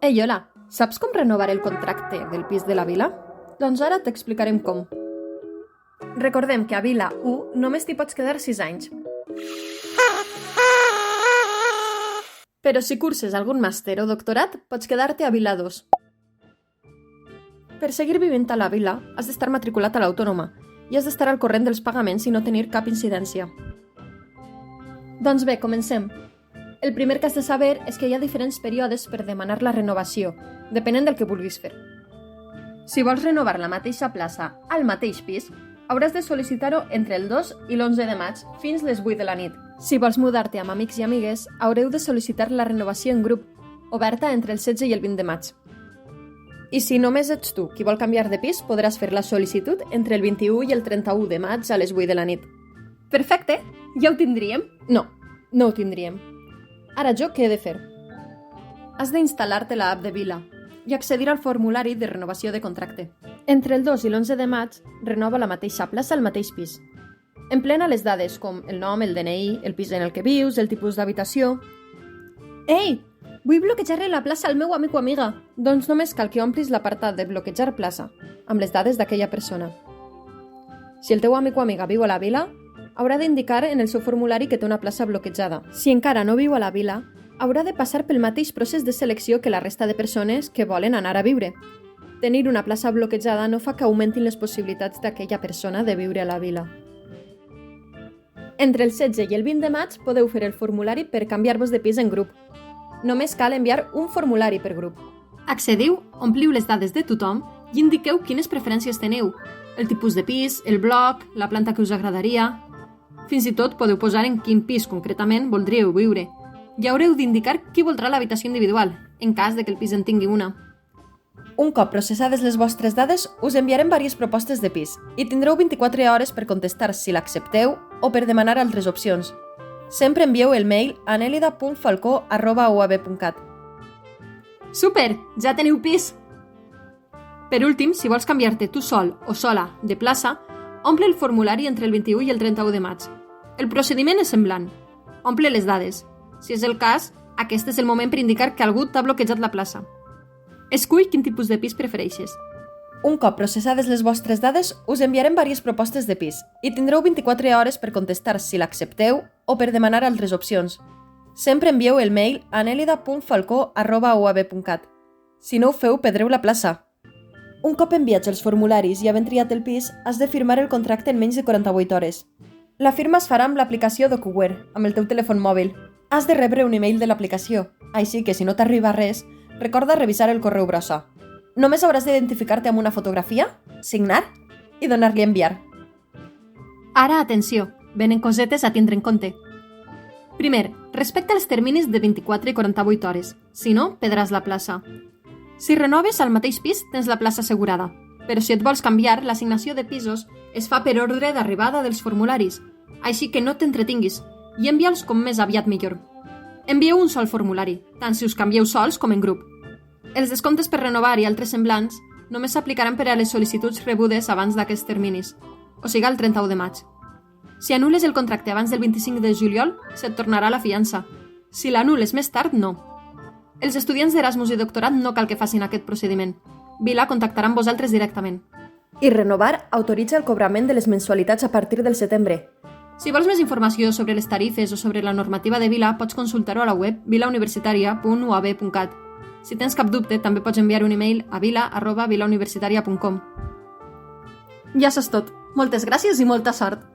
Ei, hola, saps com renovar el contracte del pis de la vila? Doncs ara t'explicarem com. Recordem que a Vila 1 només t'hi pots quedar 6 anys. Però si curses algun màster o doctorat, pots quedar-te a Vila 2. Per seguir vivint a la vila, has d'estar matriculat a l'Autònoma i has d'estar al corrent dels pagaments i no tenir cap incidència. Doncs bé, comencem. El primer que has de saber és que hi ha diferents períodes per demanar la renovació, depenent del que vulguis fer. Si vols renovar la mateixa plaça al mateix pis, hauràs de sol·licitar-ho entre el 2 i l'11 de maig fins les 8 de la nit. Si vols mudar-te amb amics i amigues, haureu de sol·licitar la renovació en grup, oberta entre el 16 i el 20 de maig. I si només ets tu qui vol canviar de pis, podràs fer la sol·licitud entre el 21 i el 31 de maig a les 8 de la nit. Perfecte! Ja ho tindríem? No, no ho tindríem. Ara jo què he de fer? Has d'instal·lar-te l'app de Vila i accedir al formulari de renovació de contracte. Entre el 2 i l'11 de maig, renova la mateixa plaça al mateix pis. Emplena les dades com el nom, el DNI, el pis en el que vius, el tipus d'habitació... Ei! Vull bloquejar la plaça al meu amic o amiga. Doncs només cal que omplis l'apartat de bloquejar plaça, amb les dades d'aquella persona. Si el teu amic o amiga viu a la vila, haurà d'indicar en el seu formulari que té una plaça bloquejada. Si encara no viu a la vila, haurà de passar pel mateix procés de selecció que la resta de persones que volen anar a viure. Tenir una plaça bloquejada no fa que augmentin les possibilitats d'aquella persona de viure a la vila. Entre el 16 i el 20 de maig podeu fer el formulari per canviar-vos de pis en grup. Només cal enviar un formulari per grup. Accediu, ompliu les dades de tothom i indiqueu quines preferències teniu, el tipus de pis, el bloc, la planta que us agradaria... Fins i tot podeu posar en quin pis concretament voldríeu viure. I haureu d'indicar qui voldrà l'habitació individual, en cas de que el pis en tingui una. Un cop processades les vostres dades, us enviarem diverses propostes de pis i tindreu 24 hores per contestar si l'accepteu o per demanar altres opcions. Sempre envieu el mail a nelida.falcó@uab.cat. Super! Ja teniu pis! Per últim, si vols canviar-te tu sol o sola de plaça, omple el formulari entre el 21 i el 31 de maig. El procediment és semblant. Omple les dades. Si és el cas, aquest és el moment per indicar que algú t'ha bloquejat la plaça. Escull quin tipus de pis prefereixes. Un cop processades les vostres dades, us enviarem diverses propostes de pis i tindreu 24 hores per contestar si l'accepteu o per demanar altres opcions. Sempre envieu el mail a nelida.falcó@uab.cat. Si no ho feu, perdreu la plaça. Un cop enviats els formularis i havent triat el pis, has de firmar el contracte en menys de 48 hores. La firma es farà amb l'aplicació DocuWare, amb el teu telèfon mòbil. Has de rebre un email de l'aplicació, així que si no t'arriba res, recorda revisar el correu brossa. Només hauràs d'identificar-te amb una fotografia, signar i donar-li a enviar. Ara, atenció, venen cosetes a tindre en compte. Primer, respecta els terminis de 24 i 48 hores, si no, perdràs la plaça. Si renoves al mateix pis, tens la plaça assegurada, però si et vols canviar, l'assignació de pisos es fa per ordre d'arribada dels formularis, així que no t'entretinguis i envia'ls com més aviat millor. Envieu un sol formulari, tant si us canvieu sols com en grup. Els descomptes per renovar i altres semblants només s'aplicaran per a les sol·licituds rebudes abans d'aquests terminis, o sigui el 31 de maig. Si anules el contracte abans del 25 de juliol, se't tornarà la fiança. Si l'anules més tard, no. Els estudiants d'Erasmus i doctorat no cal que facin aquest procediment. Vila contactarà amb vosaltres directament. I renovar autoritza el cobrament de les mensualitats a partir del setembre. Si vols més informació sobre les tarifes o sobre la normativa de Vila, pots consultar-ho a la web vilauniversitaria.uab.cat. Si tens cap dubte, també pots enviar un email a vila@vilauniversitaria.com. Ja saps tot. Moltes gràcies i molta sort!